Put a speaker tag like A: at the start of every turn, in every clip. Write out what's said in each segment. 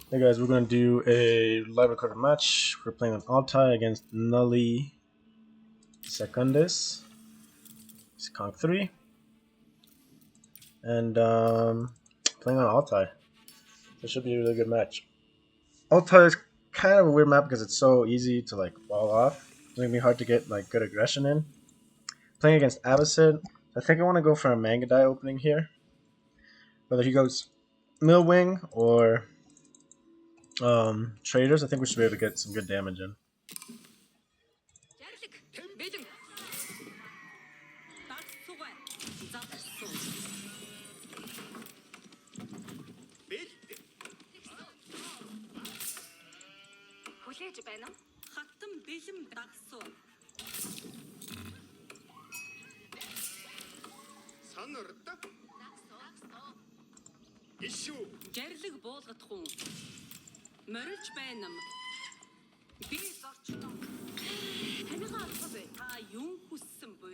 A: Hey guys, we're going to do a live recorded match. We're playing on altai against Nully Secundus. It's Conk 3. And playing on altai. So it should be a really good match. Altai is kind of a weird map because it's so easy to like wall off. It's going to be hard to get like good aggression in. Playing against abbasid. I think I want to go for a Mangudai opening here. Whether he goes mill wing or traders, I think we should be able to get some good damage in.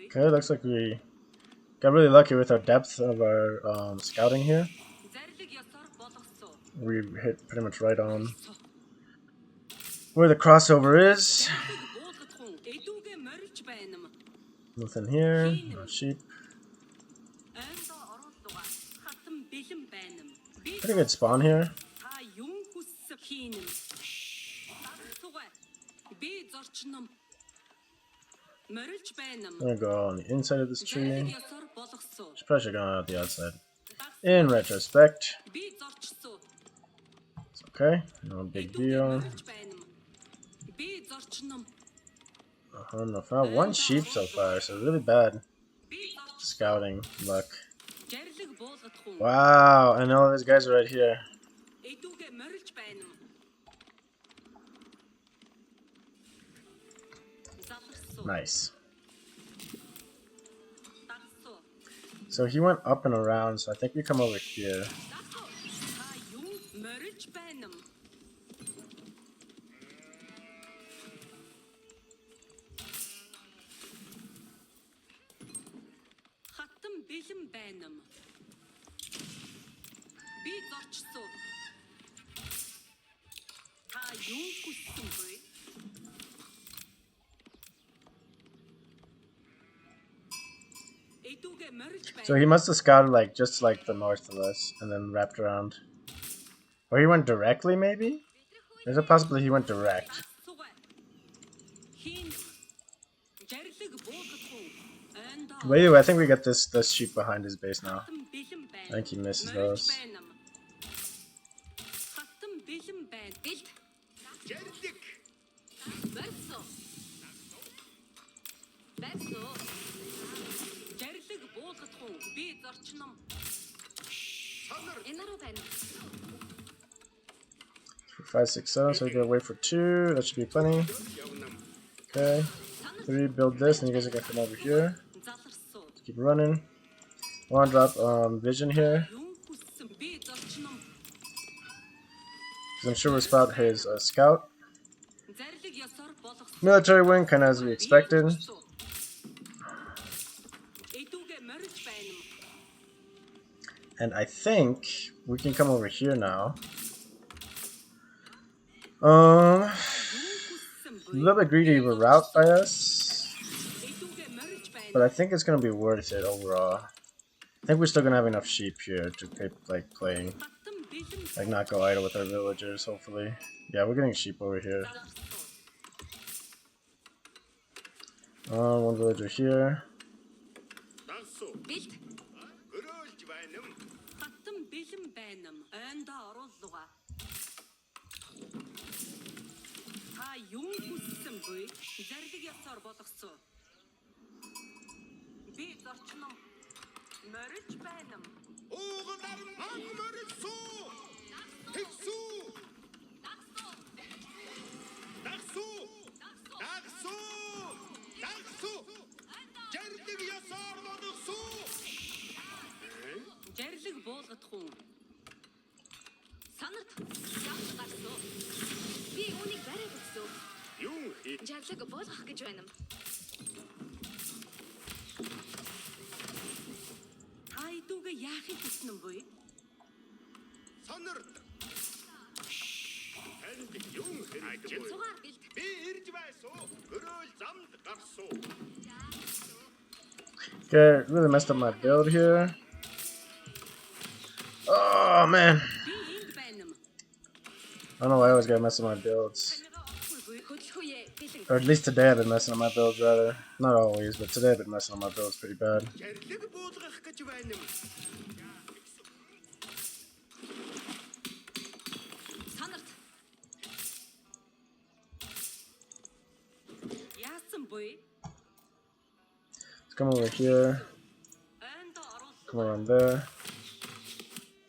A: Okay, looks like we got really lucky with our depth of our scouting here. We hit pretty much right on where the crossover is. Nothing here. No sheep. Pretty good spawn here. I'm gonna go on the inside of this tree. Should probably go on the outside. In retrospect, it's okay. No big deal. I don't know. Found one sheep so far, so really bad scouting luck. Wow, and all these guys are right here. Nice. So he went up and around, so I think we come over here. So he must have scouted like just like the north of us and then wrapped around. Or he went directly maybe? There's a possibility he went direct. But anyway, I think we get this sheep behind his base now. I think he misses those. For 5, 6, 7, so we gotta wait for 2. That should be plenty. Okay. 3, build this, and you guys are gonna come over here. Keep running. I wanna drop vision here. Because I'm sure we'll spot his scout. Military wing, kinda as we expected. And I think we can come over here now. A little bit greedy of a route by us, but I think it's gonna be worth it overall. I think we're still gonna have enough sheep here to keep like playing, like not go idle with our villagers. Hopefully, yeah, we're getting sheep over here. One villager here. Okay, really messed up my build here. Oh man. I don't know why I always gotta mess up my builds. Or at least today I've been messing up my builds rather. Not always, but today I've been messing up my builds pretty bad. Let's come over here. Come around there.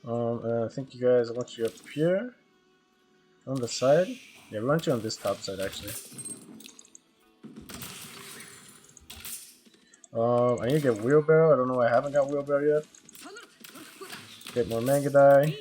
A: And I think you guys, I want you up here. On the side? Yeah, we want you on this top side actually. I need to get wheelbarrow. I don't know why I haven't got wheelbarrow yet. Get more Mangudai.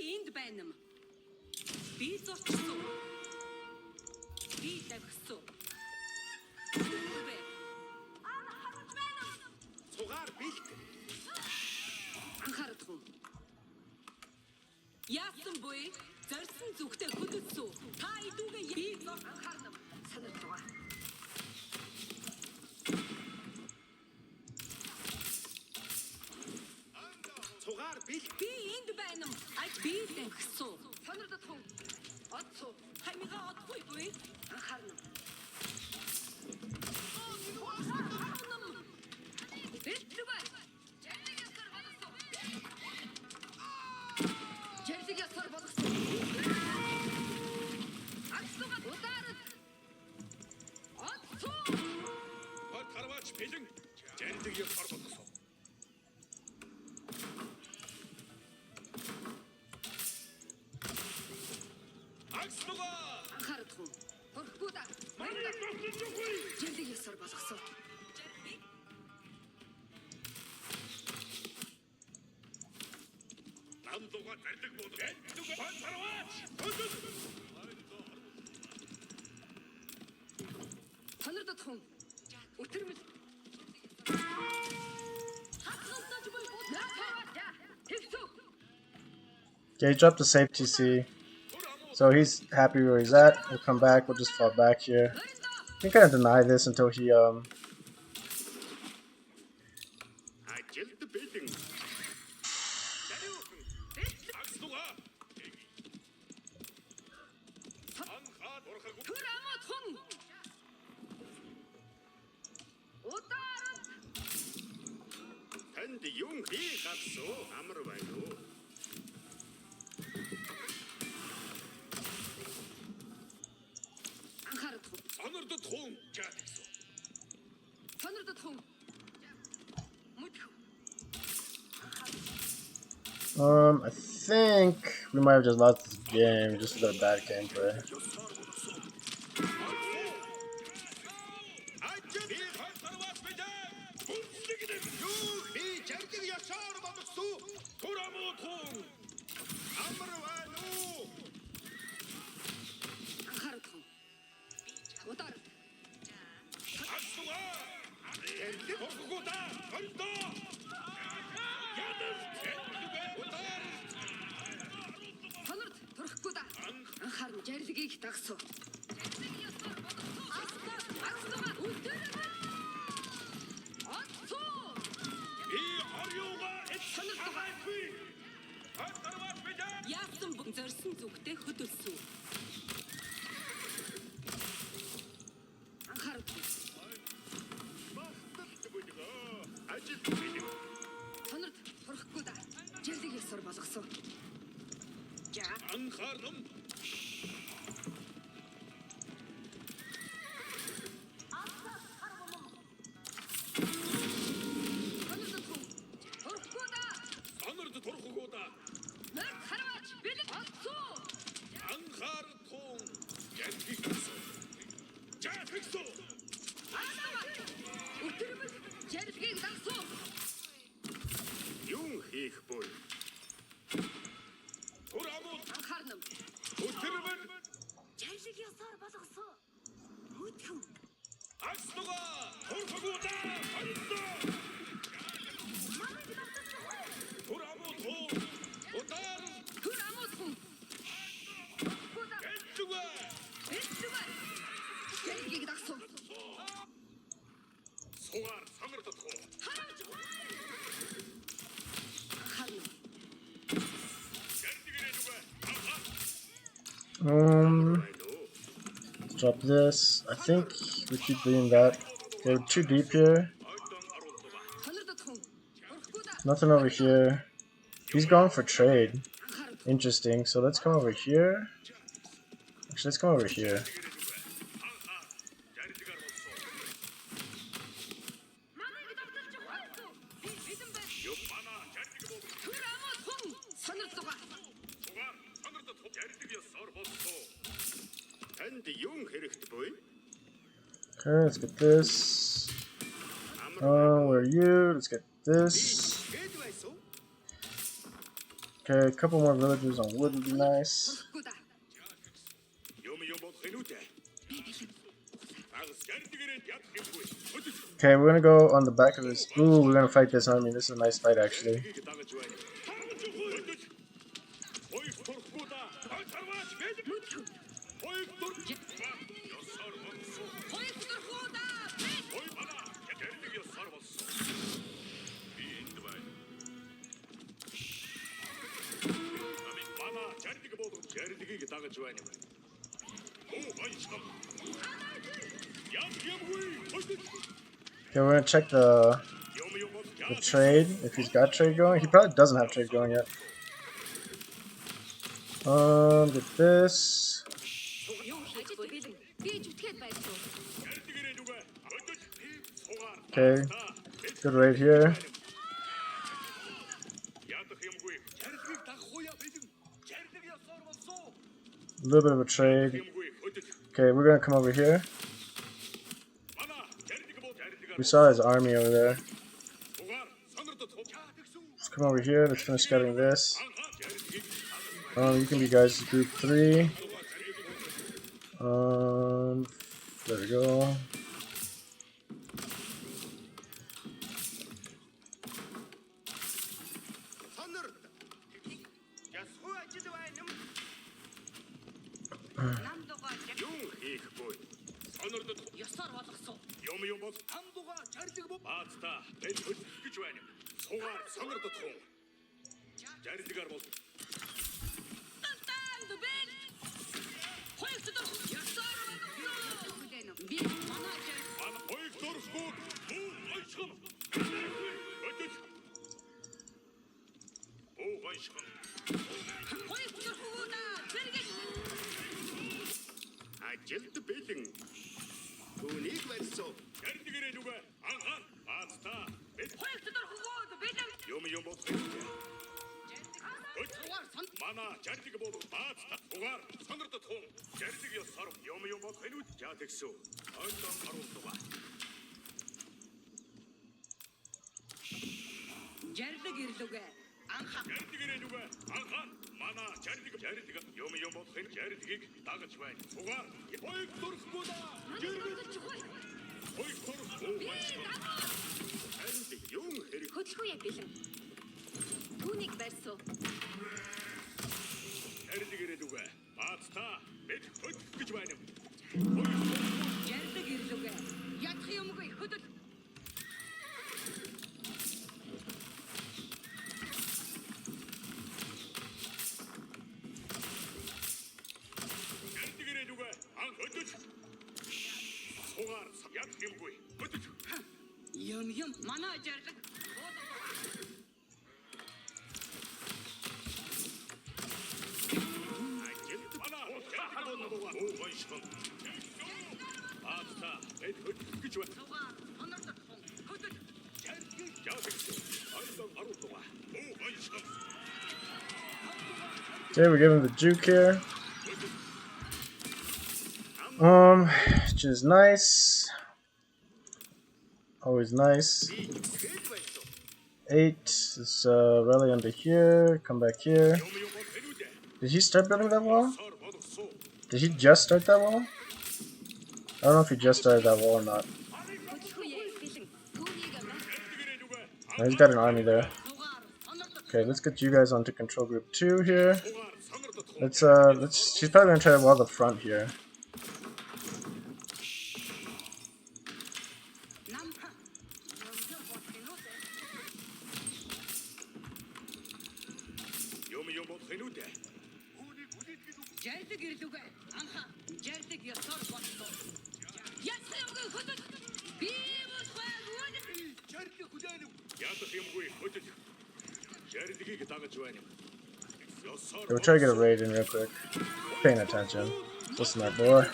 A: Okay, he dropped the safe TC. So he's happy where he's at. We'll come back, we'll just fall back here. I can kind of deny this until he I think we might have just lost this game just with a bad gameplay. Drop this. I think we keep doing that. Okay, we're too deep here. Nothing over here. He's going for trade. Interesting. So let's come over here. Actually, let's come over here. Okay, let's get this. Oh, where are you? Let's get this. Okay, a couple more villagers on wood would be nice. Okay, we're gonna go on the back of this. Ooh, we're gonna fight this army. This is a nice fight, actually. Okay, we're gonna check the trade, if he's got trade going. He probably doesn't have trade going yet. Get this. Okay, good raid here. A little bit of a trade. Okay, we're gonna come over here. We saw his army over there. Let's come over here. Let's finish scattering this. You can be guys group 3. There we go. Okay, we're giving the juke here. Which is nice. Always nice. 8. Let's rally under here. Come back here. Did he start building that wall? Did he just start that wall? I don't know if he just started that wall or not. No, he's got an army there. Okay, let's get you guys onto control group 2 here. Let's she's probably gonna try to wall the front here. Okay, we'll try to get a raid in real quick. Paying attention. So smart boy.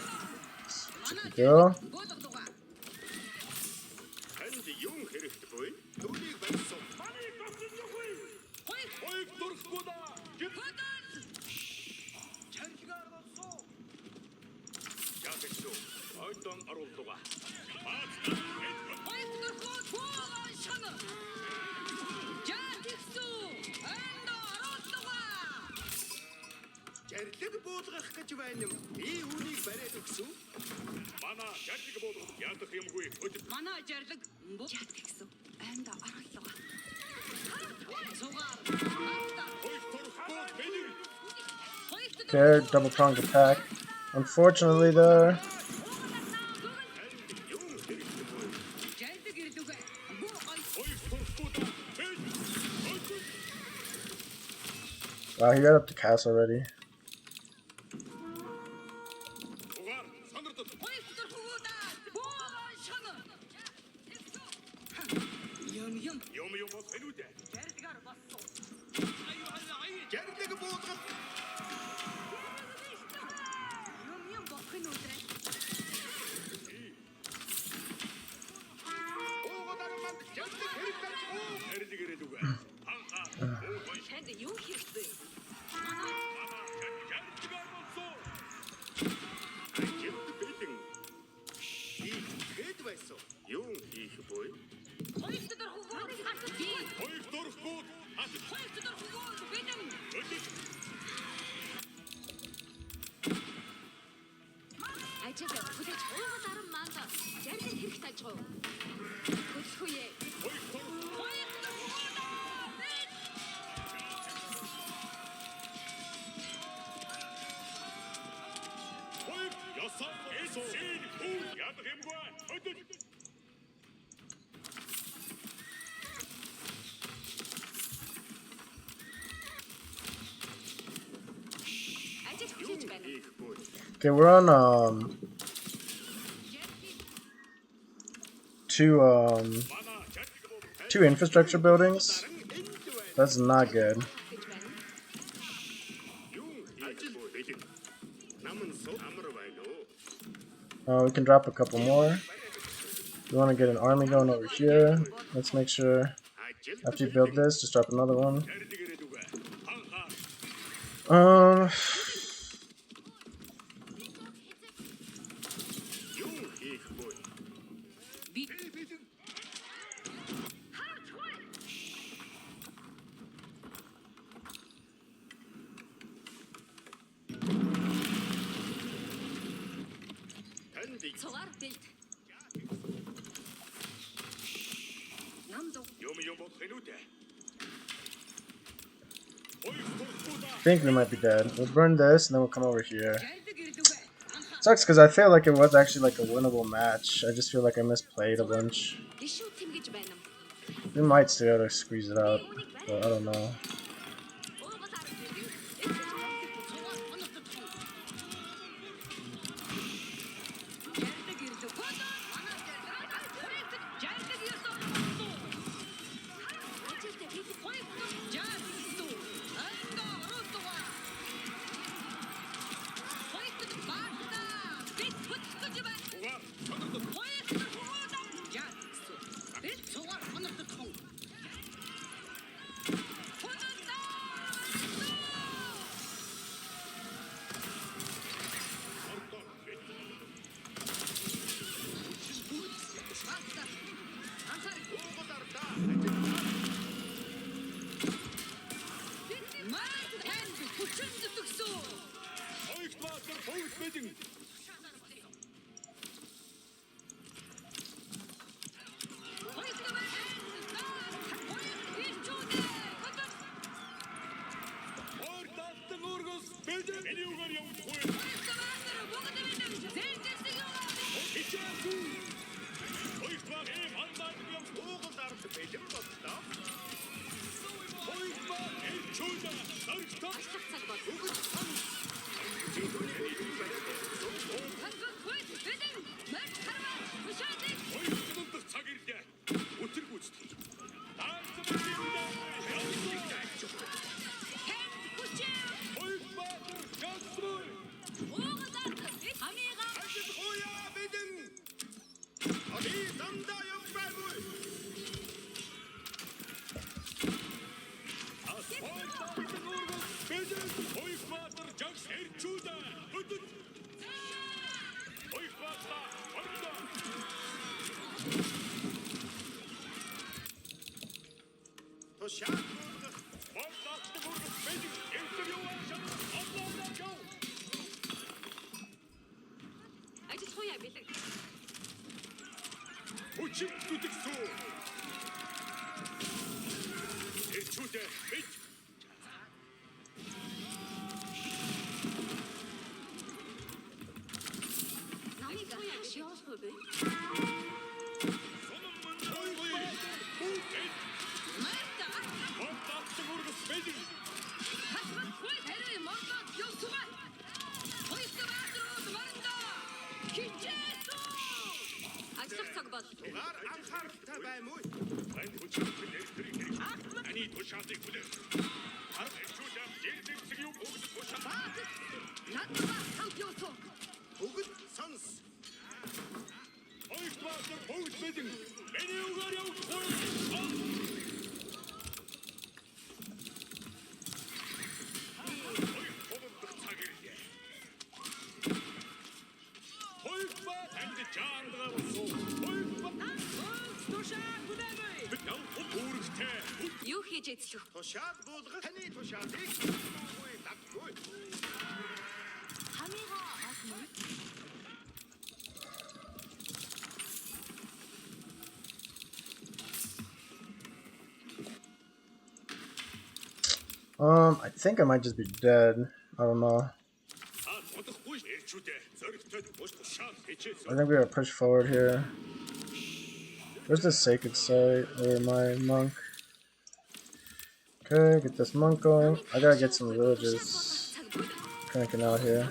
A: Should we go? Okay, double pronged attack. Unfortunately, though. Wow, he got up to cast already. Okay, we're on two infrastructure buildings. That's not good. We can drop a couple more. We want to get an army going over here. Let's make sure after you build this, just drop another one. I think we might be dead. We'll burn this and then we'll come over here. Sucks because I feel like it was actually like a winnable match. I just feel like I misplayed a bunch. We might still be able to squeeze it out, but I don't know. I think I might just be dead. I don't know. I think we gotta push forward here. Where's the sacred site? Where my monk? Okay, get this monk going. I gotta get some villages cranking out here.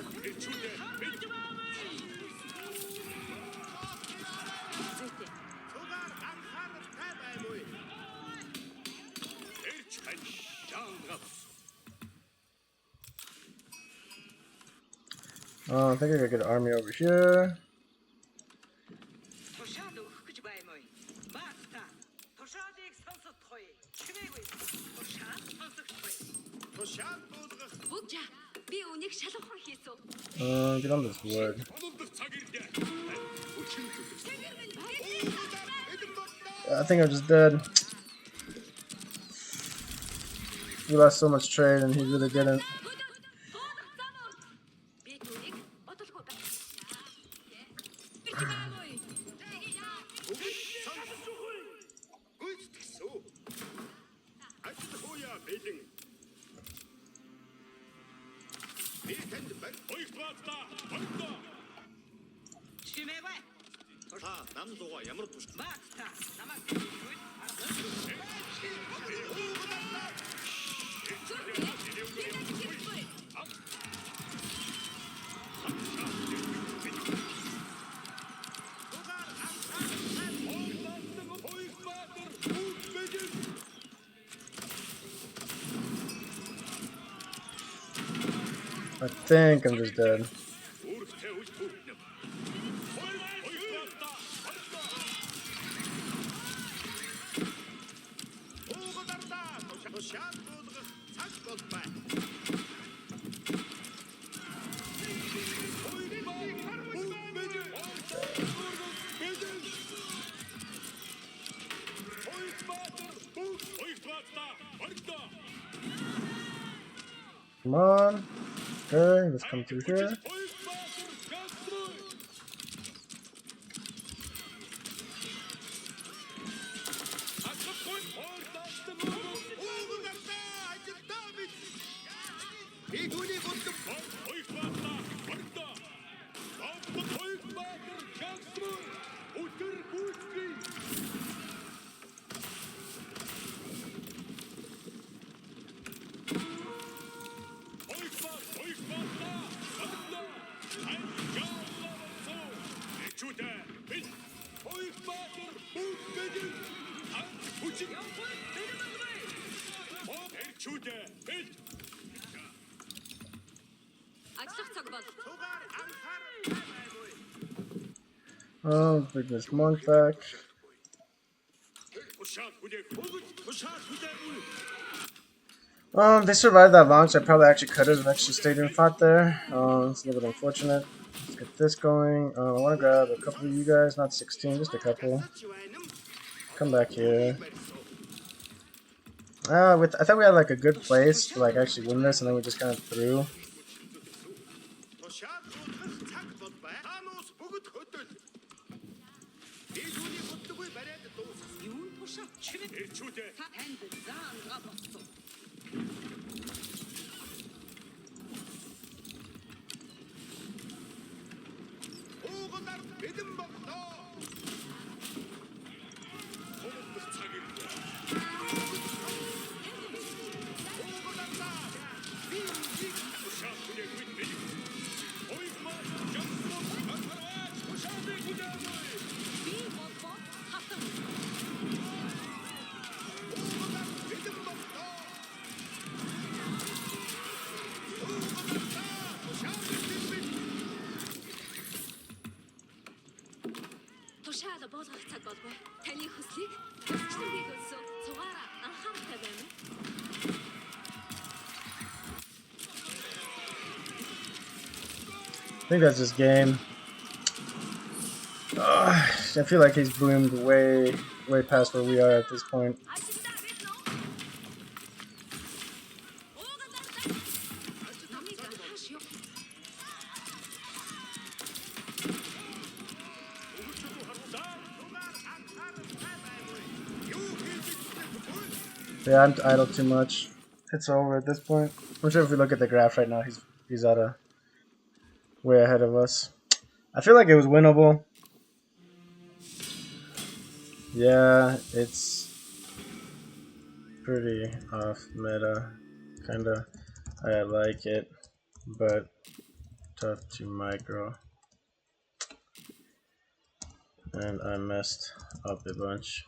A: I think I gotta get an army over here. Get on this wood. I think I'm just dead. We lost so much trade and he really didn't. I think I'm just dead. Come on. Okay, let's come through here. Oh, bring this monk back. They survived that long, so I probably actually could have actually stayed and fought there. It's a little bit unfortunate. Let's get this going. I want to grab a couple of you guys, not 16, just a couple. Come back here. I thought we had like a good place to like actually win this, and then we just kind of threw. I think that's just game. I feel like he's boomed way past where we are at this point. Yeah, I'm idle too much. It's over at this point. I'm sure if we look at the graph right now, he's out of way ahead of us. I feel like it was winnable. Yeah, it's pretty off meta. Kinda, I like it, but tough to micro. And I messed up a bunch.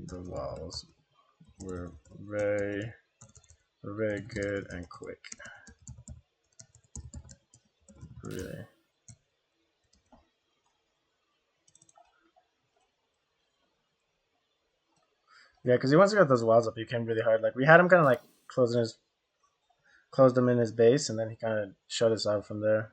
A: The walls were very good and quick. Really. Yeah, because he wants to get those walls up, he came really hard. Like we had him kind of like closed him in his base, and then he kind of shut us out from there.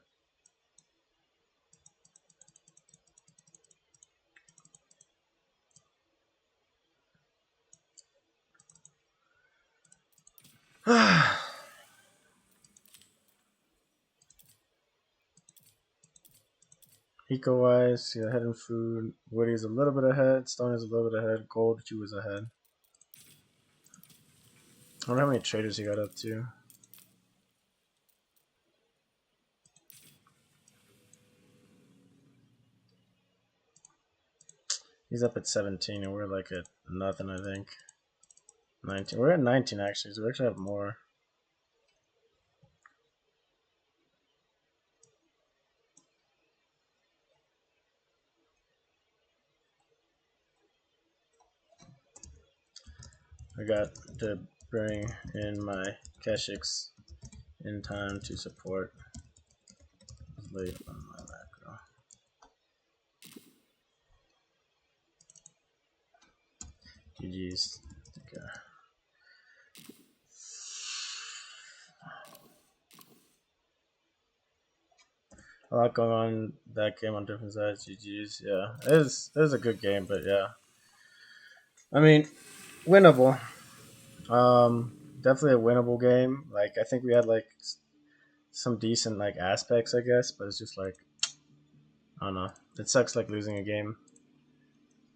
A: Eco-wise, yeah, head and food. Woody's a little bit ahead. Stone is a little bit ahead. Gold, Chu is ahead. I wonder how many traders he got up to. He's up at 17, and we're like at nothing, I think. 19. We're at 19 actually, so we actually have more. I got to bring in my Keshiks in time to support. Late on my macro. GG's. Okay. A lot going on that game on different sides. GG's. Yeah, it was a good game, but yeah. I mean, winnable. Definitely a winnable game. Like I think we had like some decent like aspects, I guess, but it's just like I don't know. It sucks like losing a game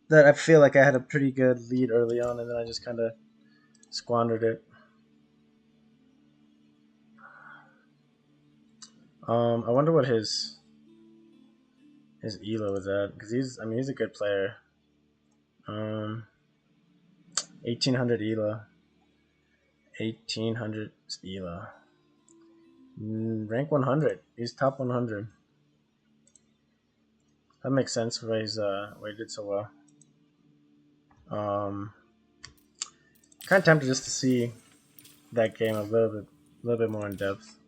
A: that I feel like I had a pretty good lead early on, and then I just kind of squandered it. I wonder what his elo is at, because he's a good player. 1800 elo. 1800 elo. Rank 100. He's top 100. That makes sense why he did so well. Kind of tempted just to see that game a little bit more in depth.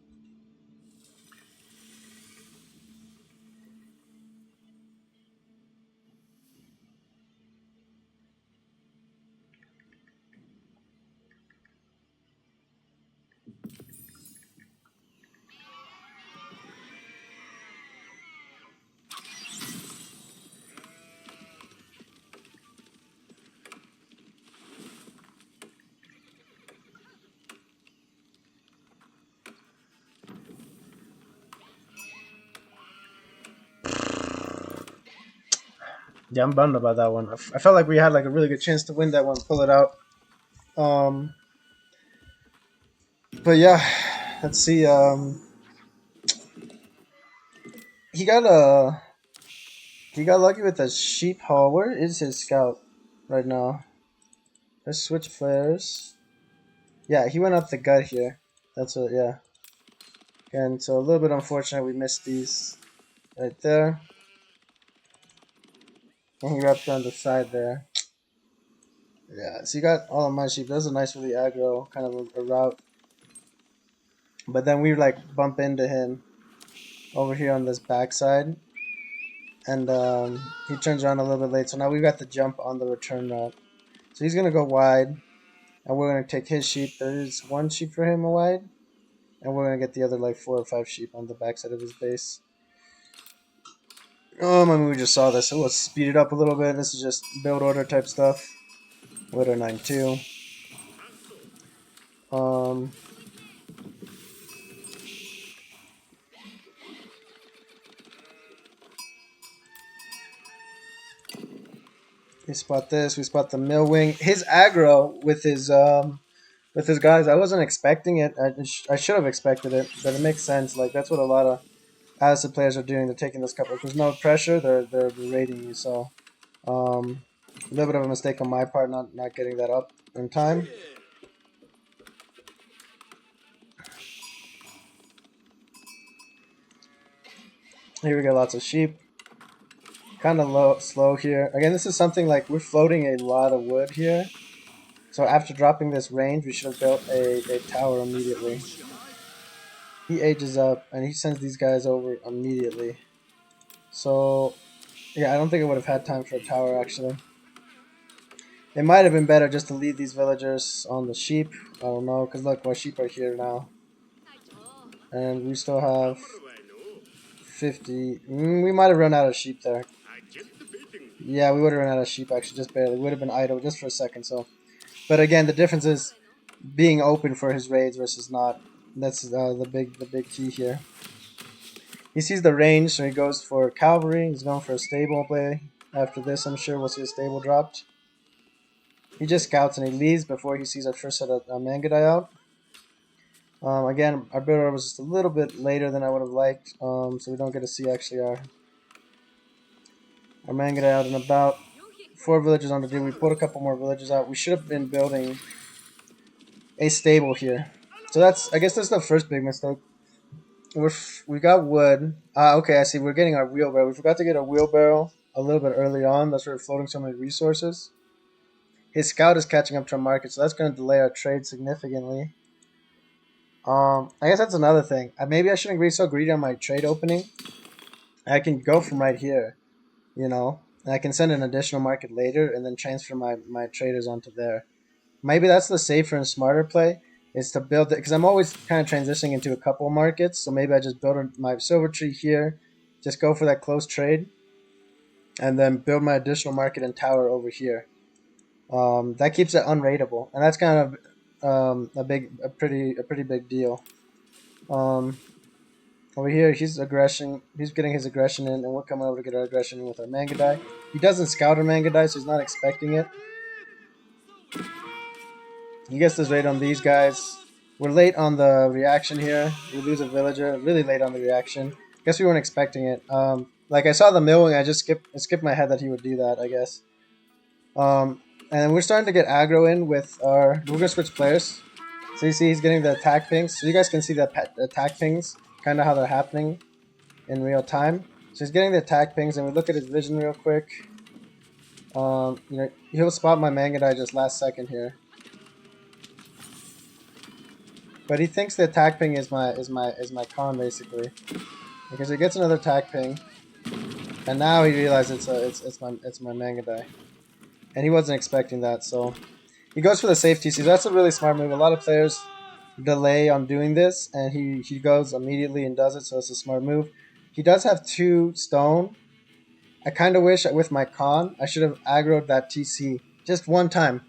A: Yeah, I'm bummed about that one. I felt like we had like a really good chance to win that one, pull it out. Um, but yeah, let's see. He got a he got lucky with a sheep haul. Where is his scout right now? Let's switch flares. Yeah, he went up the gut here. That's what. Yeah, and so a little bit unfortunate we missed these right there. And he wrapped on the side there. Yeah, so you got all of my sheep. That was a nice, really aggro kind of a route. But then we like bump into him over here on this backside, and he turns around a little bit late. So now we've got the jump on the return route. So he's gonna go wide, and we're gonna take his sheep. There is one sheep for him wide, and we're gonna get the other like 4 or 5 sheep on the backside of his base. I mean, we just saw this, so let's speed it up a little bit. This is just build order type stuff. Widow 9-2. Um, we spot this. We spot the mill wing. His aggro with his guys. I wasn't expecting it. I should have expected it, but it makes sense. Like that's what a lot of acid players are doing. They're taking this couple. If there's no pressure, they're raiding you. So a little bit of a mistake on my part, not getting that up in time. Here we got lots of sheep. Kind of slow here. Again, this is something like we're floating a lot of wood here. So after dropping this range, we should have built a tower immediately. He ages up, and he sends these guys over immediately. So, yeah, I don't think I would have had time for a tower, actually. It might have been better just to leave these villagers on the sheep. I don't know, because look, my sheep are here now. And we still have 50. We might have run out of sheep there. Yeah, we would have run out of sheep, actually, just barely. We would have been idle just for a second, so. But again, the difference is being open for his raids versus not. That's the big key here. He sees the range, so he goes for cavalry. He's going for a stable play. After this, I'm sure we'll see a stable dropped. He just scouts and he leaves before he sees our first set of Mangudai out. Again, our build order was just a little bit later than I would have liked, so we don't get to see actually our Mangudai out and about. 4 villages on the deal. We put a couple more villages out. We should have been building a stable here. So I guess that's the first big mistake. We got wood. Okay, I see. We're getting our wheelbarrow. We forgot to get a wheelbarrow a little bit early on. That's why we're floating so many resources. His scout is catching up to our market, so that's going to delay our trade significantly. I guess that's another thing. Maybe I shouldn't be so greedy on my trade opening. I can go from right here, and I can send an additional market later and then transfer my traders onto there. Maybe that's the safer and smarter play, is to build it, because I'm always kind of transitioning into a couple markets, so maybe I just build my silver tree here, just go for that close trade, and then build my additional market and tower over here. That keeps it unrateable, and that's kind of a pretty big deal. Over here, he's getting his aggression in, and we're coming over to get our aggression in with our Mangudai. He doesn't scout our Mangudai, so he's not expecting it. He gets this raid on these guys. We're late on the reaction here. We lose a villager. Really late on the reaction. Guess we weren't expecting it. Like I saw the milling, I skipped my head that he would do that, I guess. And we're starting to get aggro in with our. We're gonna switch players. So you see, he's getting the attack pings. So you guys can see the attack pings, kind of how they're happening in real time. So he's getting the attack pings, and we look at his vision real quick. He'll spot my Mangudai just last second here. But he thinks the attack ping is my con basically, because he gets another attack ping, and now he realizes it's my Mangudai, and he wasn't expecting that, so he goes for the safety. So that's a really smart move. A lot of players delay on doing this, and he goes immediately and does it. So it's a smart move. He does have 2 stone. I kind of wish with my con I should have aggroed that TC just one time,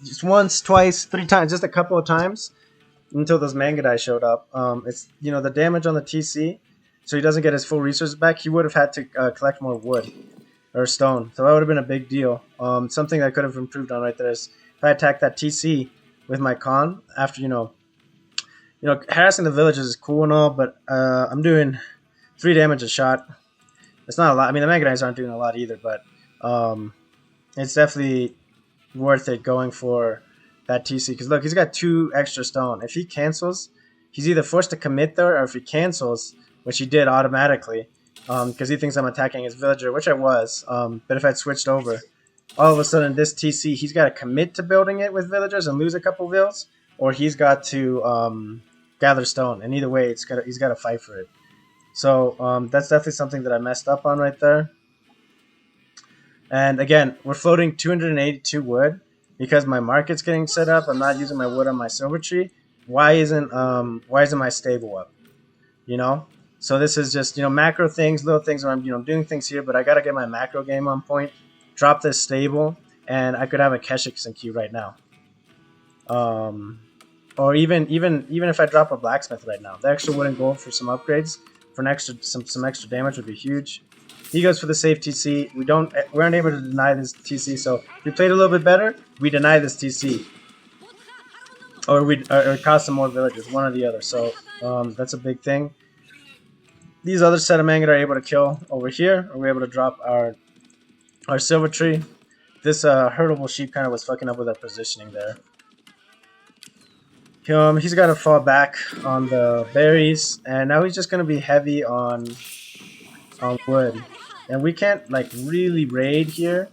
A: just once, twice, 3 times, just a couple of times until those Mangudai showed up. It's the damage on the TC, so he doesn't get his full resources back. He would have had to collect more wood or stone, so that would have been a big deal. Something I could have improved on right there is if I attacked that TC with my con after harassing the villages is cool and all, but I'm doing 3 damage a shot. It's not a lot. I mean, the Mangudais aren't doing a lot either, but it's definitely worth it going for that TC. Because look, he's got 2 extra stone. If he cancels, he's either forced to commit there, or if he cancels, which he did automatically, because he thinks I'm attacking his villager, which I was. But if I'd switched over, all of a sudden this TC, he's got to commit to building it with villagers and lose a couple vills, or he's got to gather stone. And either way, he's got to fight for it. So that's definitely something that I messed up on right there. And again, we're floating 282 wood because my market's getting set up. I'm not using my wood on my silver tree. Why isn't my stable up? So this is just macro things, little things where I'm doing things here, but I gotta get my macro game on point. Drop this stable, and I could have a Keshik in queue right now. Or even if I drop a blacksmith right now, the extra wood and gold for some upgrades for some extra damage would be huge. He goes for the safe TC. We aren't able to deny this TC. So if we played a little bit better, we deny this TC, or it costs some more villagers, one or the other. So that's a big thing. These other set of Mangudai are able to kill over here, or we're able to drop our silver tree. This herdable sheep kind of was fucking up with our positioning there. He's got to fall back on the berries, and now he's just going to be heavy on wood. And we can't really raid here.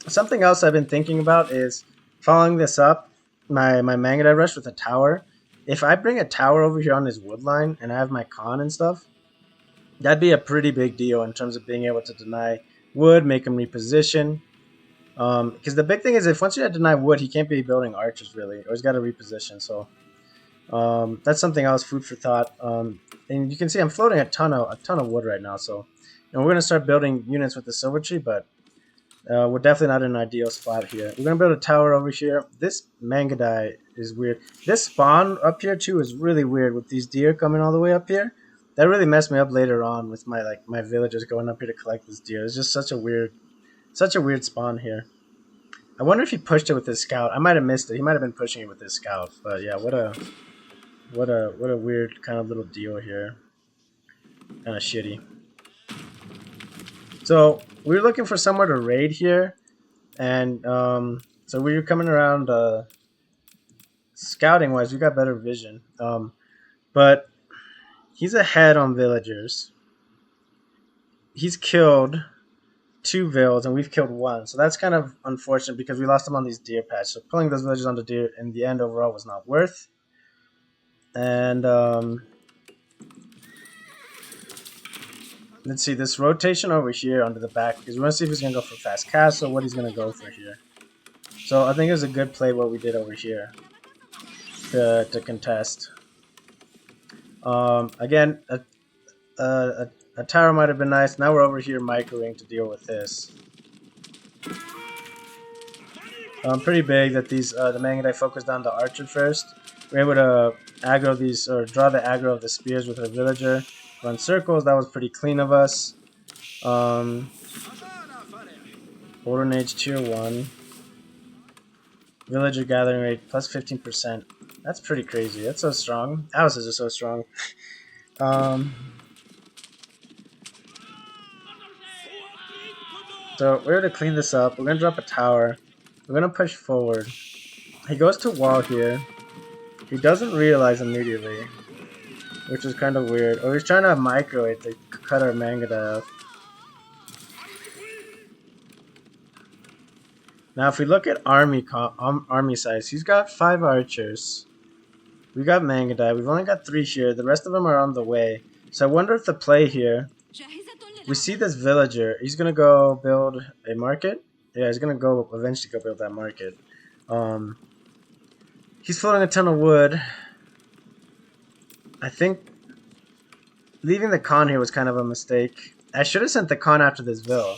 A: Something else I've been thinking about is following this up, my Mangudai rush with a tower. If I bring a tower over here on his wood line and I have my con and stuff, that'd be a pretty big deal in terms of being able to deny wood, make him reposition. Because the big thing is, if once you deny wood, he can't be building archers really, or he's got to reposition. So that's something else, food for thought. And you can see I'm floating a ton of wood right now. So, we're gonna start building units with the silver tree, but we're definitely not in an ideal spot here. We're gonna build a tower over here. This Mangudai is weird. This spawn up here too is really weird with these deer coming all the way up here. That really messed me up later on with my villagers going up here to collect this deer. It's just such a weird spawn here. I wonder if he pushed it with his scout. I might have missed it. He might have been pushing it with his scout. But yeah, what a weird kind of little deal here. Kind of shitty. So we were looking for somewhere to raid here, and so we were coming around scouting wise. We got better vision, but he's ahead on villagers. He's killed 2 vills and we've killed 1, so that's kind of unfortunate because we lost him on these deer patch. So pulling those villagers onto deer in the end overall was not worth. And let's see this rotation over here under the back, because we want to see if he's gonna go for fast castle, what he's gonna go for here. So I think it was a good play what we did over here to contest. Again, a tower might have been nice. Now we're over here microing to deal with this. Pretty big that these the Mangudai focused on the archer first. We're able to aggro these, or draw the aggro of the spears with our villager. Run circles. That was pretty clean of us. Golden Age tier 1. Villager gathering rate plus 15%. That's pretty crazy. That's so strong. Houses are so strong. So we're going to clean this up. We're going to drop a tower. We're going to push forward. He goes to wall here. He doesn't realize immediately, which is kind of weird. Or he's trying to micro it to cut our Mangudai off. Now if we look at army size, he's got 5 archers. We got Mangudai. We've only got 3 here. The rest of them are on the way. So I wonder if the play here... We see this villager. He's going to go build a market. Yeah, he's going to go eventually go build that market. He's floating a ton of wood. I think leaving the Khan here was kind of a mistake. I should have sent the Khan after this Vil.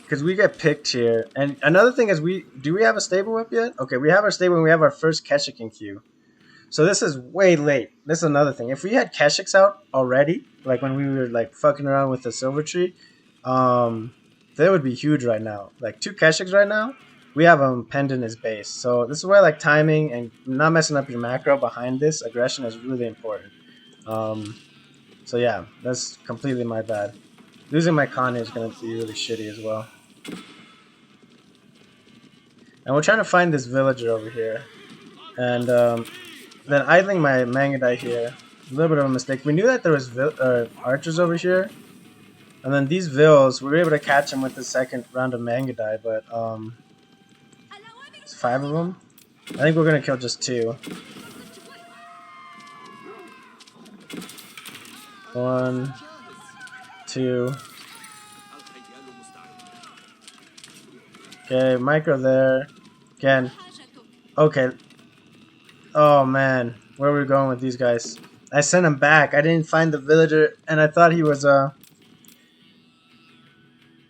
A: Because we get picked here. And another thing is, do we have a stable whip yet? Okay, we have our stable and we have our first Keshik in queue. So this is way late. This is another thing. If we had Keshiks out already, like when we were like fucking around with the silver tree, they would be huge right now. Like 2 Keshiks right now, we have him penned in his base. So this is why like timing and not messing up your macro behind this aggression is really important. So yeah, that's completely my bad. Losing my Khan is going to be really shitty as well. And we're trying to find this villager over here. And then idling my Mangudai here. A little bit of a mistake. We knew that there was archers over here. And then these Vils, we were able to catch them with the second round of Mangudai. But it's 5 of them. I think we're going to kill just 2. 1, 2. Okay, micro there. Again. Okay. Oh man, where are we going with these guys? I sent him back. I didn't find the villager, and I thought he was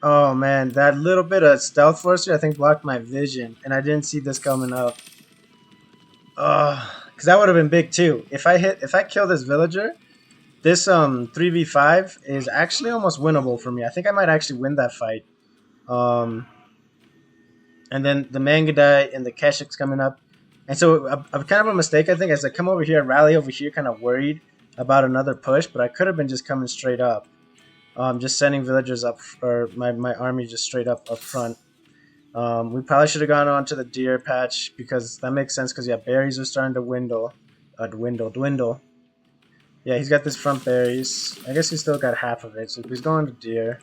A: Oh man, that little bit of stealth force I think blocked my vision, and I didn't see this coming up. Because that would have been big too. If I kill this villager, this 3v5 is actually almost winnable for me. I think I might actually win that fight. And then the Mangudai and the Keshik's coming up. And so a kind of a mistake, I think, is I come over here, rally over here, kind of worried about another push, but I could have been just coming straight up. Just sending villagers up, or my army just straight up front. We probably should have gone on to the deer patch, because that makes sense, because yeah, berries are starting to dwindle. Yeah, he's got this front berries. I guess he's still got half of it, so he's going to deer.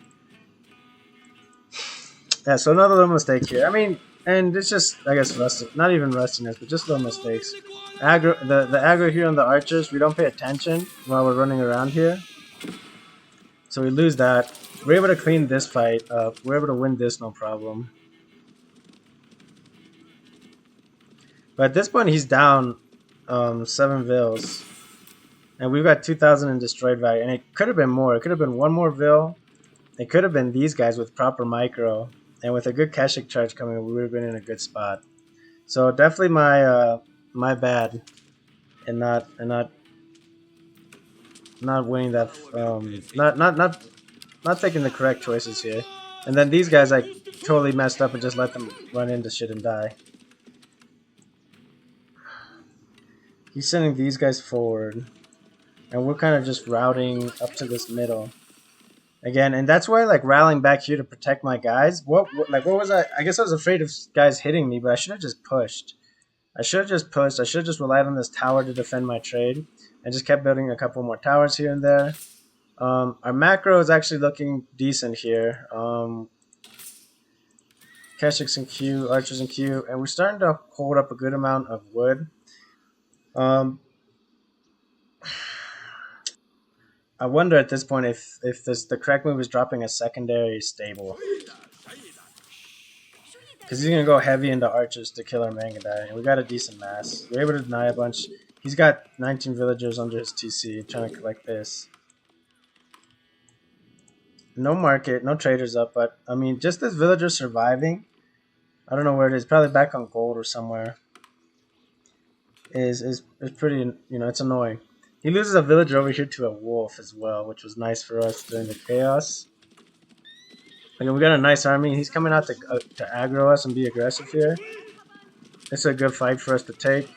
A: Yeah, so another little mistake here. I mean, and it's just, I guess, not even rustiness, but just little mistakes. The aggro here on the archers, we don't pay attention while we're running around here. So we lose that. We're able to clean this fight up. We're able to win this, no problem. But at this point, he's down 7 Vils. And we've got 2,000 in destroyed value. And it could have been more. It could have been 1 more Vil. It could have been these guys with proper micro. And with a good Keshik charge coming, we would have been in a good spot. So definitely my bad, and not winning that, not taking the correct choices here. And then these guys, I totally messed up and just let them run into shit and die. He's sending these guys forward, and we're kind of just routing up to this middle. Again, and that's why, like, rallying back here to protect my guys. What was I? I guess I was afraid of guys hitting me, but I should have just pushed. I should have just relied on this tower to defend my trade. I just kept building a couple more towers here and there. Our macro is actually looking decent here. Keshiks in queue, archers in queue, and we're starting to hold up a good amount of wood. I wonder at this point if the correct move is dropping a secondary stable. Because he's going to go heavy into archers to kill our Mangudai. And we got a decent mass. We're able to deny a bunch. He's got 19 villagers under his TC trying to collect this. No market, no traders up, but I mean, just this villager surviving. I don't know where it is. Probably back on gold or somewhere. Is pretty, it's annoying. He loses a villager over here to a wolf as well, which was nice for us during the chaos. Again, we got a nice army. He's coming out to aggro us and be aggressive here. It's a good fight for us to take.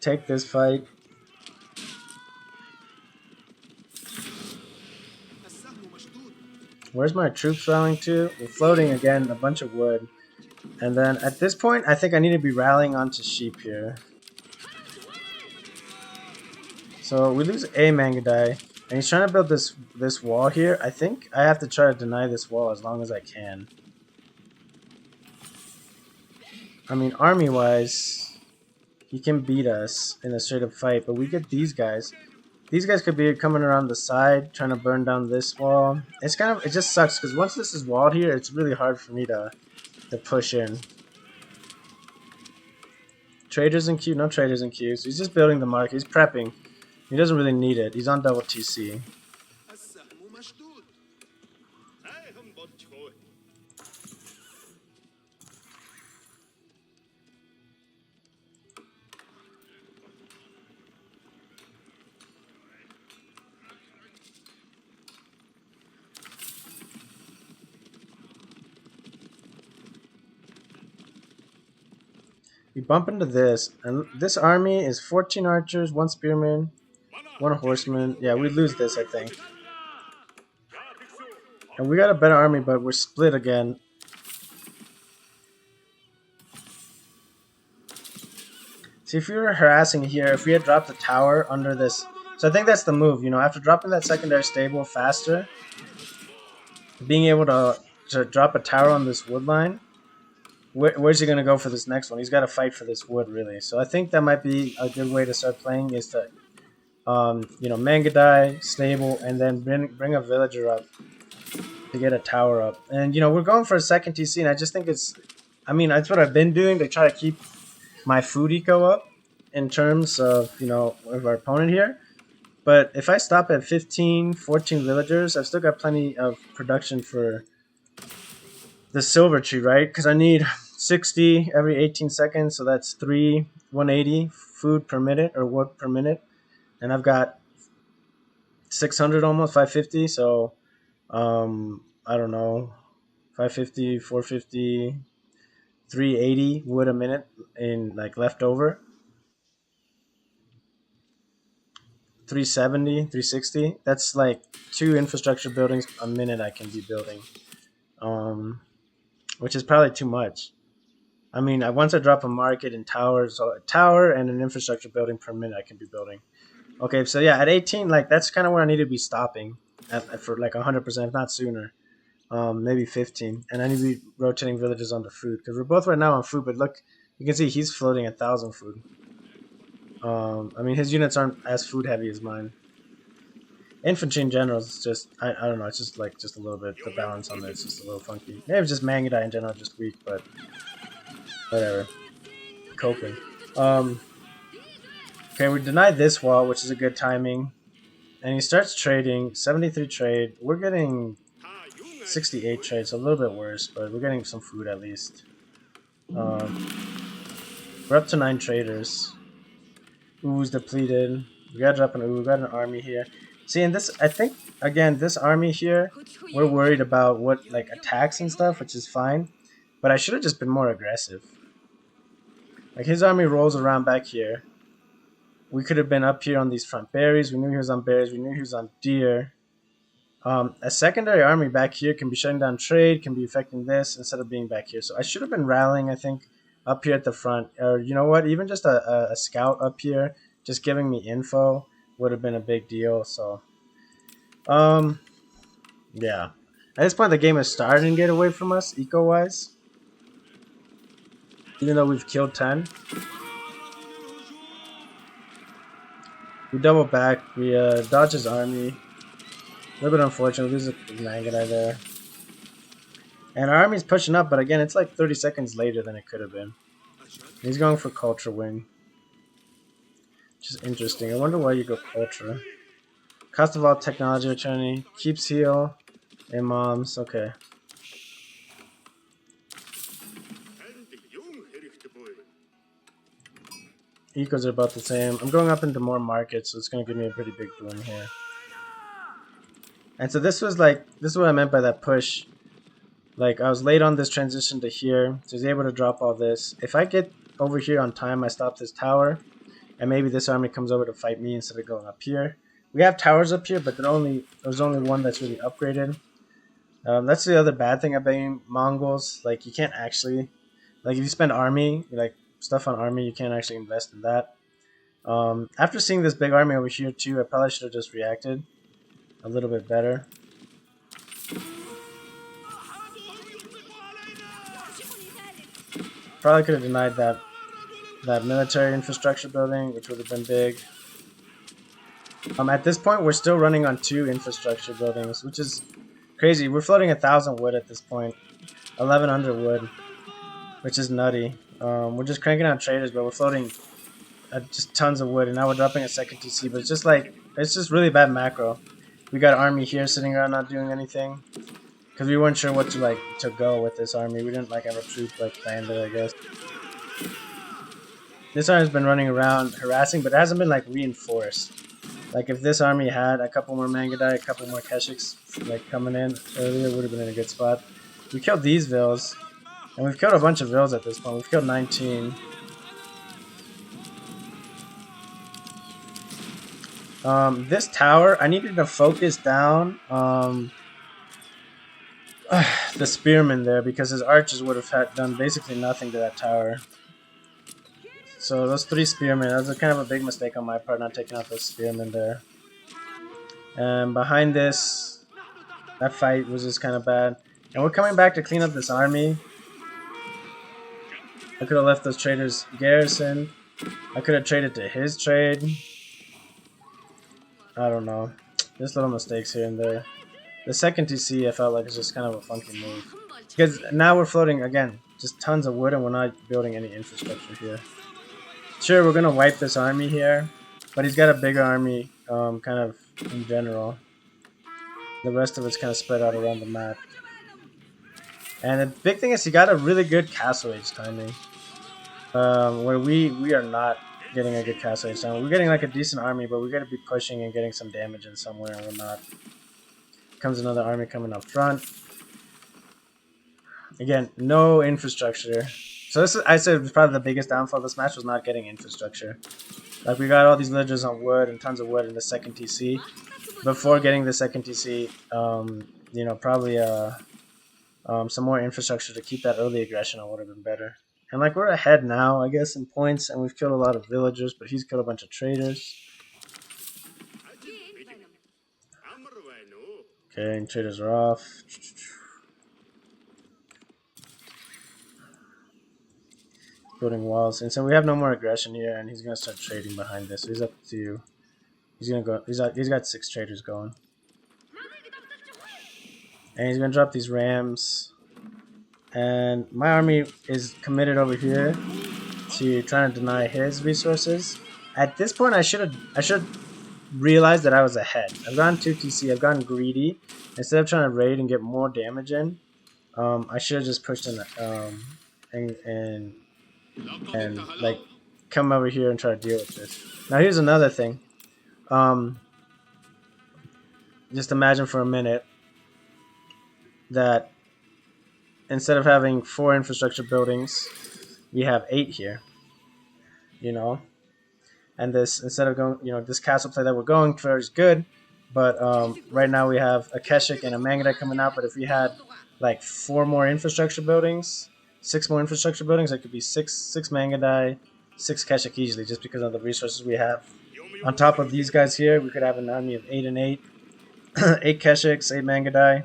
A: Take this fight. Where's my troops rallying to? We're floating again, a bunch of wood. And then at this point, I think I need to be rallying onto sheep here. So we lose a Mangudai. And he's trying to build this wall here. I think I have to try to deny this wall as long as I can. I mean, army-wise, he can beat us in a straight-up fight, but we get these guys. These guys could be coming around the side, trying to burn down this wall. It's kind of, it just sucks, because once this is walled here, it's really hard for me to push in. Traders in queue, no traders in queue. So he's just building the market. He's prepping. He doesn't really need it. He's on double TC. We bump into this, and this army is 14 archers, 1 spearman, 1 horseman. Yeah, we lose this, I think. And we got a better army, but we're split again. See, if we were harassing here, if we had dropped the tower under this... So I think that's the move, you know, after dropping that secondary stable faster, being able to drop a tower on this wood line, where's he going to go for this next one? He's got to fight for this wood, really. So I think that might be a good way to start playing, is to, you know, Mangudai, stable, and then bring a villager up to get a tower up. And, you know, we're going for a second TC, and I just think it's... I mean, that's what I've been doing to try to keep my food eco up in terms of, you know, of our opponent here. But if I stop at 15, 14 villagers, I've still got plenty of production for the silver tree, right? Because I need 60 every 18 seconds, so that's 180 food per minute, or wood per minute. And I've got 600 almost, 550, so I don't know, 550, 450, 380 wood a minute in like leftover. 370, 360. That's like 2 infrastructure buildings a minute I can be building, which is probably too much. I mean, once I drop a market and towers, so a tower and an infrastructure building per minute I can be building. Okay, so yeah, at 18, like that's kind of where I need to be stopping for like 100%, if not sooner. Maybe 15, and I need to be rotating villages onto food, because we're both right now on food. But look, you can see he's floating 1,000 food. I mean, his units aren't as food heavy as mine. Infantry in general is just, I don't know, it's just like just a little bit, the balance on it's just a little funky. Maybe it's just Mangudai in general just weak, but whatever. Coping. Okay, we denied this wall, which is a good timing. And he starts trading, 73 trade. We're getting 68 trade, so a little bit worse, but we're getting some food at least. We're up to 9 traders. Ooh's depleted. We gotta drop an ooh. We got an army here. See, in this, I think, again, this army here, we're worried about what, like, attacks and stuff, which is fine. But I should have just been more aggressive. Like, his army rolls around back here. We could have been up here on these front berries. We knew he was on berries. We knew he was on deer. A secondary army back here can be shutting down trade, can be affecting this, instead of being back here. So I should have been rallying, I think, up here at the front. Or, you know what, even just a scout up here, just giving me info, would have been a big deal. So, yeah. At this point, the game is starting to get away from us, eco-wise. Even though we've killed 10. We double back, we dodge his army. A little bit unfortunate, we lose a Mangudai there. And our army's pushing up, but again, it's like 30 seconds later than it could have been. He's going for Culture Wing. Which is interesting. I wonder why you go Culture. Cost of all technology returning. Keeps heal. Imams. Okay. Ecos are about the same. I'm going up into more markets, so it's going to give me a pretty big boom here. And so this was like, this is what I meant by that push. Like, I was late on this transition to here, so he's able to drop all this. If I get over here on time, I stop this tower, and maybe this army comes over to fight me instead of going up here. We have towers up here, but there's only one that's really upgraded. That's the other bad thing about Mongols. Like, you can't actually, like, if you spend army, like, stuff on army, you can't actually invest in that. After seeing this big army over here too, I probably should have just reacted. a little bit better. Probably could have denied that military infrastructure building, which would have been big. At this point, we're still running on 2 infrastructure buildings, which is crazy. We're floating 1,000 wood at this point, 1,100 wood, which is nutty. We're just cranking out traders, but we're floating just tons of wood, and now we're dropping a second TC. But it's just really bad macro. We got army here sitting around not doing anything because we weren't sure what to go with this army. We didn't have a troop planned it, I guess. This army's been running around harassing, but it hasn't been reinforced. If this army had a couple more Mangudai, a couple more Keshiks coming in earlier, would have been in a good spot. We killed these vills, and we've killed a bunch of vills at this point. We've killed 19. This tower, I needed to focus down the spearmen there because his archers would have done basically nothing to that tower. So those 3 spearmen, that was kind of a big mistake on my part, not taking out those spearmen there. And behind this, that fight was just kind of bad. And we're coming back to clean up this army. I could have left those traders garrisoned. I could have traded to his trade. I don't know. Just little mistakes here and there. The second TC, I felt like it's just kind of a funky move. Because now we're floating, again, just tons of wood and we're not building any infrastructure here. Sure, we're going to wipe this army here, but he's got a bigger army kind of in general. The rest of it's kind of spread out around the map. And the big thing is he got a really good castle age timing. Where we are not getting a good castle age timing. We're getting a decent army, but we got to be pushing and getting some damage in somewhere, and we're not. Comes another army coming up front. Again, no infrastructure. So this is, I said, was probably the biggest downfall of this match was not getting infrastructure. We got all these villagers on wood and tons of wood in the second TC. Before getting the second TC, probably some more infrastructure to keep that early aggression would have been better. And we're ahead now, I guess, in points, and we've killed a lot of villagers, but he's killed a bunch of traders. Okay, and traders are off. Building walls, and so we have no more aggression here, and he's gonna start trading behind this. So he's up to, he's gonna go. He's got 6 traders going, and he's gonna drop these rams. And my army is committed over here to trying to deny his resources. At this point, I should realize that I was ahead. I've gone 2 TC. I've gotten greedy. Instead of trying to raid and get more damage in, I should have just pushed in and come over here and try to deal with this. Now here's another thing. Just imagine for a minute that instead of having 4 infrastructure buildings, we have 8 here. And this, instead of going, this castle play that we're going for is good, but right now we have a Keshik and a Mangudai coming out. But if we had 4 more infrastructure buildings, 6 more infrastructure buildings, that could be 6 Mangudai, 6 Keshik easily, just because of the resources we have. On top of these guys here, we could have an army of 8 and 8, 8 Keshiks, 8 Mangudai.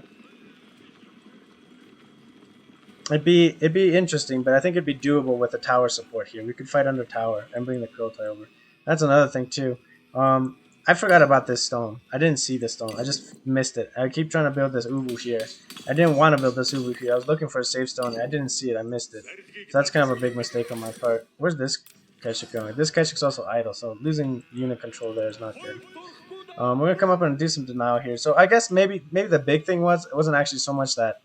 A: It'd be interesting, but I think it'd be doable with the tower support here. We could fight under tower and bring the Kurultai over. That's another thing too. I forgot about this stone. I didn't see this stone. I just missed it. I keep trying to build this ubu here. I didn't want to build this ubu here. I was looking for a safe stone. I didn't see it. I missed it. So that's kind of a big mistake on my part. Where's this Keshik going? This Keshik's also idle, so losing unit control there is not good. We're gonna come up and do some denial here. So I guess maybe the big thing was it wasn't actually so much that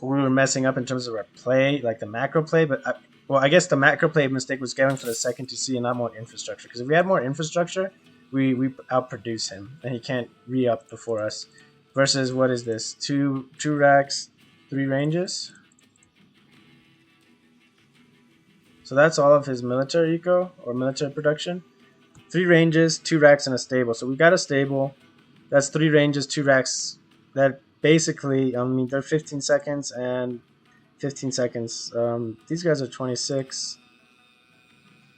A: we were messing up in terms of our play, the macro play, but I guess the macro play mistake was going for the second TC and not more infrastructure. Because if we had more infrastructure, we outproduce him, and he can't re-up before us. Versus, what is this? 2 racks, 3 ranges? So that's all of his military eco, or military production. 3 ranges, 2 racks, and a stable. So we got a stable. That's 3 ranges, 2 racks. That basically, they're 15 seconds and 15 seconds. These guys are 26,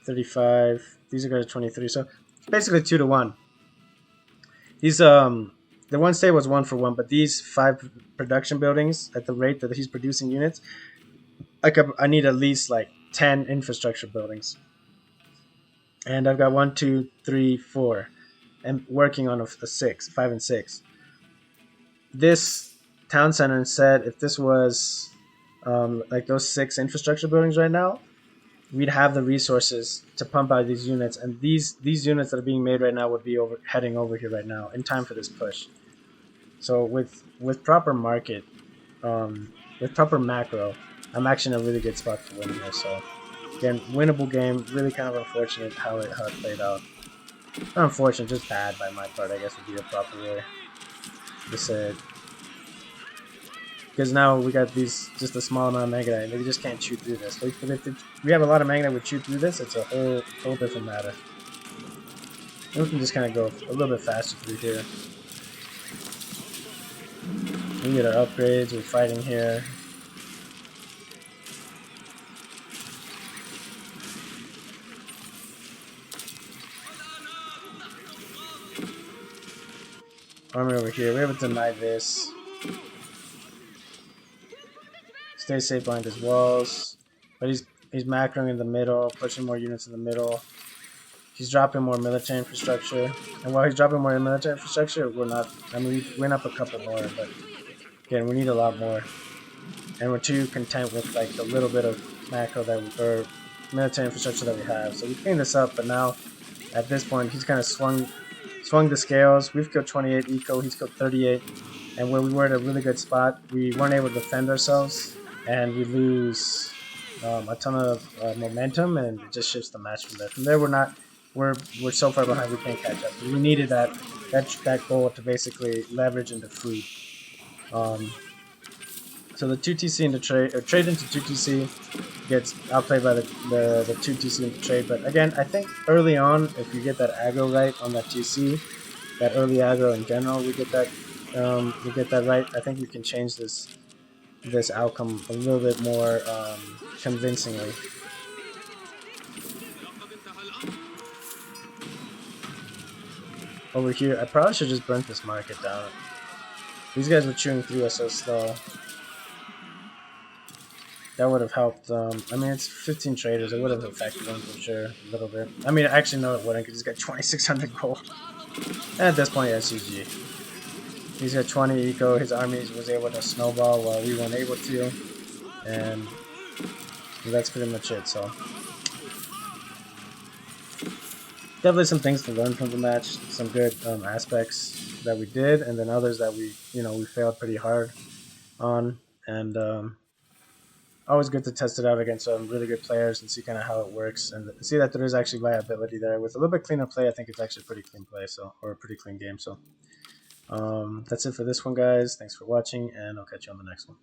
A: 35. These guys are 23. So basically 2-to-1. These the one state was 1-for-1, but these 5 production buildings at the rate that he's producing units, I need at least like 10 infrastructure buildings, and I've got 1, 2, 3, 4, and working on a 6, 5, and 6. This town center said if this was like those 6 infrastructure buildings right now, we'd have the resources to pump out these units, and these units that are being made right now would be heading over here right now in time for this push. So with proper market, with proper macro, I'm actually in a really good spot to win here. So again, winnable game. Really kind of unfortunate how it played out. Not unfortunate, just bad by my part, I guess would be the proper way to say it. Because now we got these just a small amount of Mangudai, and we just can't shoot through this. But if we have a lot of Mangudai would shoot through this, it's a whole different matter. And we can just kind of go a little bit faster through here. We get our upgrades. We're fighting here. Army over here. We're able to deny this. Stay safe behind his walls. But he's macroing in the middle, pushing more units in the middle. He's dropping more military infrastructure. And while he's dropping more military infrastructure, we're not... I mean, we went up a couple more, but... Again, we need a lot more. And we're too content with, like, the little bit of macro that we... or military infrastructure that we have. So we cleaned this up, but now, at this point, he's kind of swung the scales. We've killed 28 eco, he's killed 38. And where we were at a really good spot, we weren't able to defend ourselves. And we lose a ton of momentum, and it just shifts the match from there. From there, we're so far behind we can't catch up. We needed that goal to basically leverage into food. So the 2TC into trade, or trade into 2TC gets outplayed by the 2TC into trade. But again, I think early on, if you get that aggro right on that TC, that early aggro in general, we get that right. I think we can change this outcome a little bit more convincingly. Over here, I probably should just burn this market down. These guys were chewing through us so slow. That would have helped. I mean, it's 15 traders. It would have affected them for sure, a little bit. I mean, actually, no, it wouldn't, because he's got 2,600 gold. And at this point, yeah, GG. He's got 20 eco. His army was able to snowball while we weren't able to. And that's pretty much it. So definitely some things to learn from the match. Some good aspects that we did, and then others that we failed pretty hard on. And always good to test it out against some really good players and see kind of how it works, and see that there is actually viability there. With a little bit cleaner play, I think it's actually a pretty clean play, or a pretty clean game. So that's it for this one, guys. Thanks for watching, and I'll catch you on the next one.